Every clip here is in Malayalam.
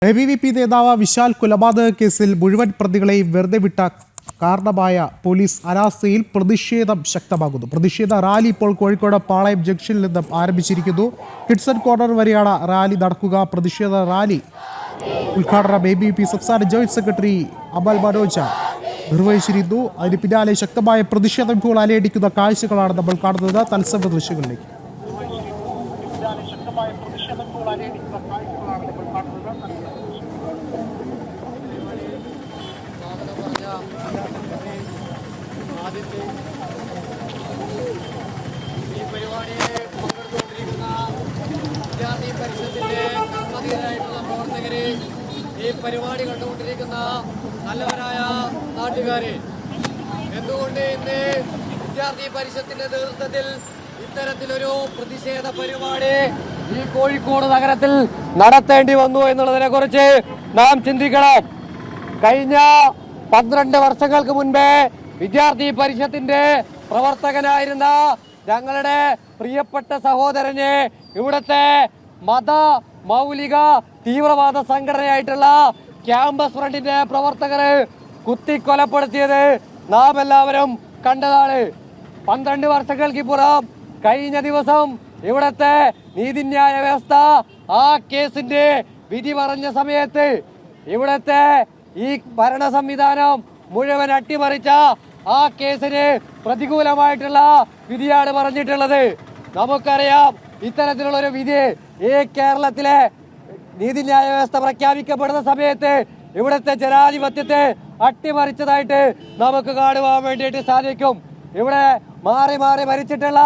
ABVP നേതാവ് വിശാൽ കൊലപാതക കേസിൽ മുഴുവൻ പ്രതികളെയും വെറുതെ വിട്ട കാരണമായ പോലീസ് അനാസ്ഥയിൽ പ്രതിഷേധം ശക്തമാകുന്നു. പ്രതിഷേധ റാലി ഇപ്പോൾ കോഴിക്കോട് പാളയം ജംഗ്ഷനിൽ നിന്നും ആരംഭിച്ചിരിക്കുന്നു. കിഡ്സൺ കോർണർ വരെയാണ് റാലി നടക്കുക. പ്രതിഷേധ റാലി ഉദ്ഘാടനം ABVP സംസ്ഥാന ജോയിന്റ് സെക്രട്ടറി അമൽ മനോജ നിർവഹിച്ചിരുന്നു. അതിന് പിന്നാലെ ശക്തമായ പ്രതിഷേധം ഇപ്പോൾ അലയടിക്കുന്ന കാഴ്ചകളാണ് നമ്മൾ കാണുന്നത്. തത്സമയ ദൃശ്യങ്ങളിലേക്ക് ആദ്യത്തെ ഈ പരിപാടിയെ പങ്കെടുത്തുകൊണ്ടിരിക്കുന്ന വിദ്യാർത്ഥി പരിഷത്തിന്റെ കർമ്മധീരരായിട്ടുള്ള പ്രവർത്തകരെ, ഈ പരിപാടി കണ്ടുകൊണ്ടിരിക്കുന്ന നല്ലവരായ നാട്ടുകാരെ, എന്തുകൊണ്ട് ഇന്ന് വിദ്യാർത്ഥി പരിഷത്തിന്റെ നേതൃത്വത്തിൽ ഇത്തരത്തിലൊരു പ്രതിഷേധ പരിപാടി ഈ കോഴിക്കോട് നഗരത്തിൽ നടത്തേണ്ടി വന്നു എന്നുള്ളതിനെ കുറിച്ച് നാം ചിന്തിക്കണം. കഴിഞ്ഞ 12 വർഷങ്ങൾക്ക് മുൻപേ വിദ്യാർത്ഥി പരിഷത്തിന്റെ പ്രവർത്തകനായിരുന്ന ഞങ്ങളുടെ പ്രിയപ്പെട്ട സഹോദരനെ ഇവിടുത്തെ മത മൗലിക തീവ്രവാദ സംഘടനയായിട്ടുള്ള ക്യാമ്പസ് ഫ്രണ്ടിന്റെ പ്രവർത്തകര് കുത്തിക്കൊലപ്പെടുത്തിയത് നാം എല്ലാവരും കണ്ടതാണ്. 12 വർഷങ്ങൾക്കിപ്പുറം കഴിഞ്ഞ ദിവസം ഇവിടുത്തെ നീതിന്യായ വ്യവസ്ഥ ആ കേസിന്റെ വിധി പറഞ്ഞ സമയത്ത് ഇവിടുത്തെ ഈ ഭരണ സംവിധാനം മുഴുവൻ അട്ടിമറിച്ച ആ കേസിന് പ്രതികൂലമായിട്ടുള്ള വിധിയാണ് പറഞ്ഞിട്ടുള്ളത്. നമുക്കറിയാം, ഇത്തരത്തിലുള്ള ഒരു വിധി ഈ കേരളത്തിലെ നീതിന്യായ വ്യവസ്ഥ പ്രഖ്യാപിക്കപ്പെടുന്ന സമയത്ത് ഇവിടുത്തെ ജനാധിപത്യത്തെ അട്ടിമറിച്ചതായിട്ട് നമുക്ക് കാണുവാൻ വേണ്ടിയിട്ട് സാധിക്കും. ഇവിടെ മാറി മാറി ഭരിച്ചിട്ടുള്ള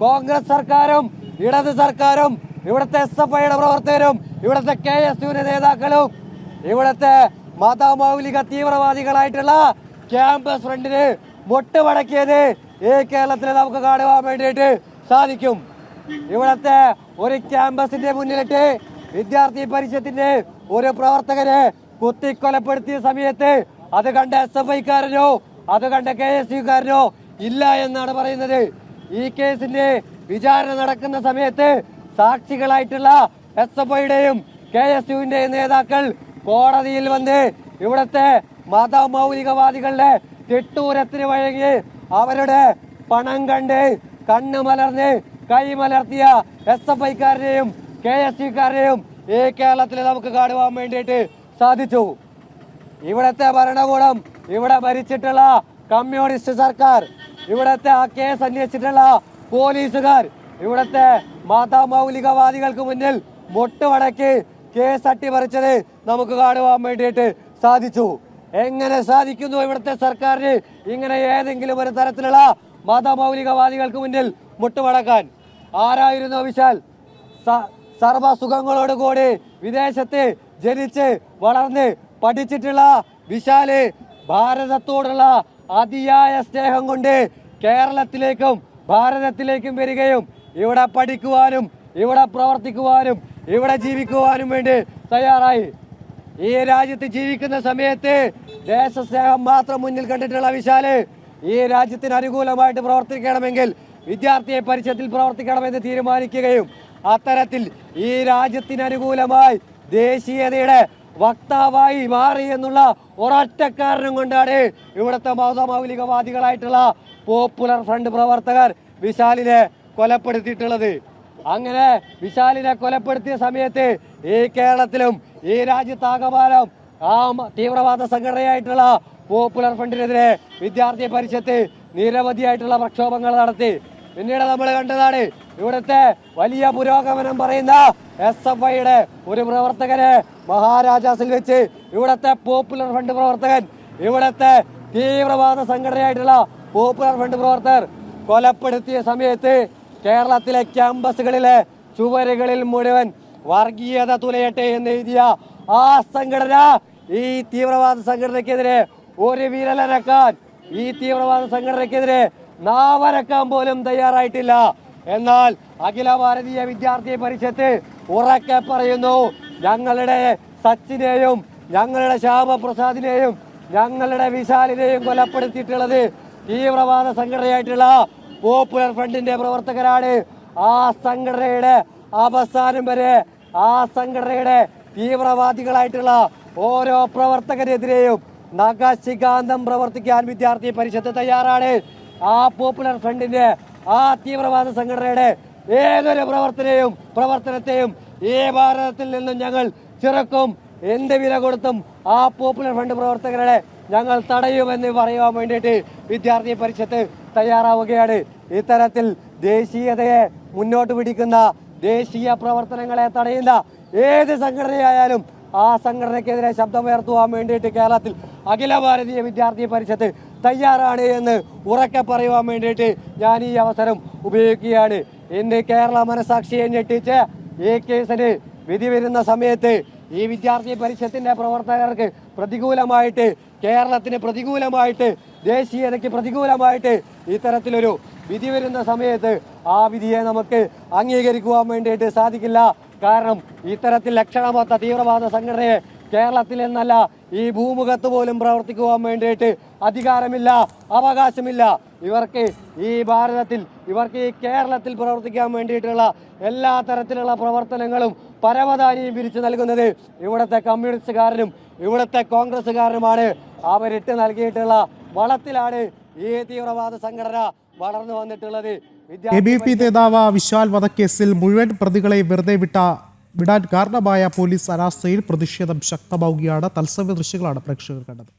കോൺഗ്രസ് സർക്കാരും ഇടത് സർക്കാരും ഇവിടുത്തെ SFIയുടെ പ്രവർത്തകരും ഇവിടുത്തെ KSUവിന്റെ നേതാക്കളും ഇവിടുത്തെ മതമൗലിക തീവ്രവാദികളായിട്ടുള്ള ക്യാമ്പസ് ഫ്രണ്ടിന് മുട്ടുമടക്കിയത് ഈ കേരളത്തിൽ നമുക്ക് കാണുവാൻ വേണ്ടിയിട്ട് സാധിക്കും. ഇവിടുത്തെ ഒരു ക്യാമ്പസിന്റെ മുന്നിലിട്ട് വിദ്യാർത്ഥി പരിഷത്തിന്റെ ഒരു പ്രവർത്തകനെ കുത്തിക്കൊലപ്പെടുത്തിയ സമയത്ത് അത് കണ്ട SFIക്കാരനോ അത് കണ്ട KSUക്കാരനോ ഇല്ല എന്നാണ് പറയുന്നത്. ഈ കേസിന്റെ വിചാരണ നടക്കുന്ന സമയത്ത് സാക്ഷികളായിട്ടുള്ള SFIയുടെയും KSUവിന്റെയും നേതാക്കൾ കോടതിയിൽ വന്ന് ഇവിടുത്തെ മതമൗലികവാദികളുടെ തിട്ടൂരത്തിന് വഴങ്ങി അവരുടെ പണം കണ്ട് കണ്ണ് മലർന്ന് കൈമലർത്തിയ SFIക്കാരനെയും KSUക്കാരനെയും ഈ കേരളത്തിൽ നമുക്ക് കാണുവാൻ വേണ്ടിയിട്ട് സാധിച്ചു. ഇവിടുത്തെ ഭരണകൂടം, ഇവിടെ ഭരിച്ചിട്ടുള്ള കമ്മ്യൂണിസ്റ്റ് സർക്കാർ, ഇവിടുത്തെ ആ കേസ് അന്വേഷിച്ചിട്ടുള്ള പോലീസുകാർ ഇവിടുത്തെ മതമൗലികവാദികൾക്ക് മുന്നിൽ മുട്ടുമടക്കി കേസ് അട്ടിമറിച്ചത് നമുക്ക് കാണുവാൻ വേണ്ടിയിട്ട് സാധിച്ചു. എങ്ങനെ സാധിക്കുന്നു ഇവിടുത്തെ സർക്കാരിന് ഇങ്ങനെ ഏതെങ്കിലും ഒരു തരത്തിലുള്ള മതമൗലികവാദികൾക്ക് മുന്നിൽ മുട്ടുമടക്കാൻ? ആരായിരുന്നു വിശാൽ? സർവസുഖങ്ങളോടുകൂടി വിദേശത്ത് ജനിച്ച് വളർന്ന് പഠിച്ചിട്ടുള്ള വിശാല് ഭാരതത്തോടുള്ള അതിയായ സ്നേഹം കൊണ്ട് കേരളത്തിലേക്കും ഭാരതത്തിലേക്കും വരികയും ഇവിടെ പഠിക്കുവാനും ഇവിടെ പ്രവർത്തിക്കുവാനും ഇവിടെ ജീവിക്കുവാനും വേണ്ടി തയ്യാറായി. ഈ രാജ്യത്ത് ജീവിക്കുന്ന സമയത്ത് ദേശസ്നേഹം മാത്രം മുന്നിൽ കണ്ടിട്ടുള്ള വിശാല് ഈ രാജ്യത്തിന് അനുകൂലമായിട്ട് പ്രവർത്തിക്കണമെങ്കിൽ വിദ്യാർത്ഥി പരിഷത്തിൽ പ്രവർത്തിക്കണമെന്ന് തീരുമാനിക്കുകയും അത്തരത്തിൽ ഈ രാജ്യത്തിന് അനുകൂലമായി ദേശീയതയുടെ വക്താവായി മാറി എന്നുള്ള ഒരൊറ്റ കാരണം കൊണ്ടാണ് ഇവിടുത്തെ മതമൗലികവാദികളായിട്ടുള്ള പോപ്പുലർ ഫ്രണ്ട് പ്രവർത്തകർ വിശാലിനെ കൊലപ്പെടുത്തിയിട്ടുള്ളത്. അങ്ങനെ വിശാലിനെ കൊലപ്പെടുത്തിയ സമയത്ത് ഈ കേരളത്തിലും ഈ രാജ്യത്താകമാനം ആ തീവ്രവാദ സംഘടനയായിട്ടുള്ള പോപ്പുലർ ഫ്രണ്ടിനെതിരെ വിദ്യാർത്ഥി പരിഷത്ത് നിരവധിയായിട്ടുള്ള പ്രക്ഷോഭങ്ങൾ നടത്തി. പിന്നീട് നമ്മൾ കണ്ടതാണ് ഇവിടുത്തെ വലിയ പുരോഗമനം പറയുന്ന SFIയുടെ ഒരു പ്രവർത്തകനെ മഹാരാജാസിൽ വെച്ച് ഇവിടുത്തെ പോപ്പുലർ ഫ്രണ്ട് പ്രവർത്തകൻ, ഇവിടുത്തെ തീവ്രവാദ സംഘടനയായിട്ടുള്ള പോപ്പുലർ ഫ്രണ്ട് പ്രവർത്തകർ കൊലപ്പെടുത്തിയ സമയത്ത് കേരളത്തിലെ ക്യാമ്പസുകളിലെ ചുവരുകളിൽ മുഴുവൻ വർഗീയത തുലയട്ടെ എന്ന് എഴുതിയ ആ സംഘടന ഈ തീവ്രവാദ സംഘടനയ്ക്കെതിരെ ഒരു വിരലനക്കാൻ, ഈ തീവ്രവാദ സംഘടനയ്ക്കെതിരെ നാവനക്കാൻ പോലും തയ്യാറായിട്ടില്ല. എന്നാൽ അഖില ഭാരതീയ വിദ്യാർത്ഥി പരിഷത്ത് ഉറക്കെ പറയുന്നു, ഞങ്ങളുടെ സച്ചിനെയും ഞങ്ങളുടെ ശ്യാമപ്രസാദിനെയും ഞങ്ങളുടെ വിശാലിനെയും കൊലപ്പെടുത്തിയിട്ടുള്ളത് തീവ്രവാദ സംഘടനയായിട്ടുള്ള പോപ്പുലർ ഫ്രണ്ടിന്റെ പ്രവർത്തകരാണ്. ആ സംഘടനയുടെ അവസാനം വരെ ആ സംഘടനയുടെ തീവ്രവാദികളായിട്ടുള്ള ഓരോ പ്രവർത്തകരെതിരെയും നഖശിഖാന്തം പ്രവർത്തിക്കാൻ വിദ്യാർത്ഥി പരിഷത്ത് തയ്യാറാണ്. ആ പോപ്പുലർ ഫ്രണ്ടിന്റെ ആ തീവ്രവാദ സംഘടനയുടെ ഏതൊരു പ്രവർത്തനത്തെയും ഈ ഭാരതത്തിൽ നിന്നും ഞങ്ങൾ ചെറുക്കും. എന്ത് വില കൊടുത്തും ആ പോപ്പുലർ ഫ്രണ്ട് പ്രവർത്തകരുടെ ഞങ്ങൾ തടയുമെന്ന് പറയുവാൻ വേണ്ടിയിട്ട് വിദ്യാർത്ഥി പരിഷത്ത് തയ്യാറാവുകയാണ്. ഇത്തരത്തിൽ ദേശീയതയെ മുന്നോട്ട് പിടിക്കുന്ന ദേശീയ പ്രവർത്തനങ്ങളെ തടയുന്ന ഏത് സംഘടനയായാലും ആ സംഘടനയ്ക്കെതിരെ ശബ്ദമുയർത്തുവാൻ വേണ്ടിയിട്ട് കേരളത്തിൽ അഖില ഭാരതീയ വിദ്യാർത്ഥി പരിഷത്ത് തയ്യാറാണ് എന്ന് ഉറക്കെ പറയുവാൻ വേണ്ടിയിട്ട് ഞാൻ ഈ അവസരം ഉപയോഗിക്കുകയാണ്. ഇന്ന് കേരള മനസാക്ഷിയെ ഞെട്ടിച്ച് ഈ കേസിന് വിധി വരുന്ന സമയത്ത് ഈ വിദ്യാർത്ഥി പരിഷത്തിന്റെ പ്രവർത്തകർക്ക് പ്രതികൂലമായിട്ട്, കേരളത്തിന് പ്രതികൂലമായിട്ട്, ദേശീയതയ്ക്ക് പ്രതികൂലമായിട്ട് ഇത്തരത്തിലൊരു വിധി വരുന്ന സമയത്ത് ആ വിധിയെ നമുക്ക് അംഗീകരിക്കുവാൻ വേണ്ടിയിട്ട് സാധിക്കില്ല. കാരണം ഇത്തരത്തിൽ ലക്ഷണമൊത്ത തീവ്രവാദ സംഘടനയെ കേരളത്തിൽ എന്നല്ല ഈ ഭൂമുഖത്ത് പോലും പ്രവർത്തിക്കുവാൻ വേണ്ടിയിട്ട് അധികാരമില്ല, അവകാശമില്ല. ഇവർക്ക് ഈ ഭാരതത്തിൽ, ഇവർക്ക് ഈ കേരളത്തിൽ പ്രവർത്തിക്കാൻ വേണ്ടിയിട്ടുള്ള എല്ലാ തരത്തിലുള്ള പ്രവർത്തനങ്ങളും പരവതാനിയും പിരിച്ചു നൽകുന്നത് ഇവിടുത്തെ കമ്മ്യൂണിസ്റ്റുകാരനും ഇവിടുത്തെ കോൺഗ്രസ്സുകാരനുമാണ്. അവരിട്ട് നൽകിയിട്ടുള്ള വളത്തിലാണ് ഈ തീവ്രവാദ സംഘടന വളർന്നു വന്നിട്ടുള്ളത്. ABVP നേതാവ് വിശാൽ വധക്കേസിൽ മുഴുവൻ പ്രതികളെ വെറുതെ വിടാൻ കാരണമായ പോലീസ് അനാസ്ഥയിൽ പ്രതിഷേധം ശക്തമാവുകയാണ്. തത്സമയ ദൃശ്യങ്ങളാണ് പ്രേക്ഷകർ കണ്ടത്.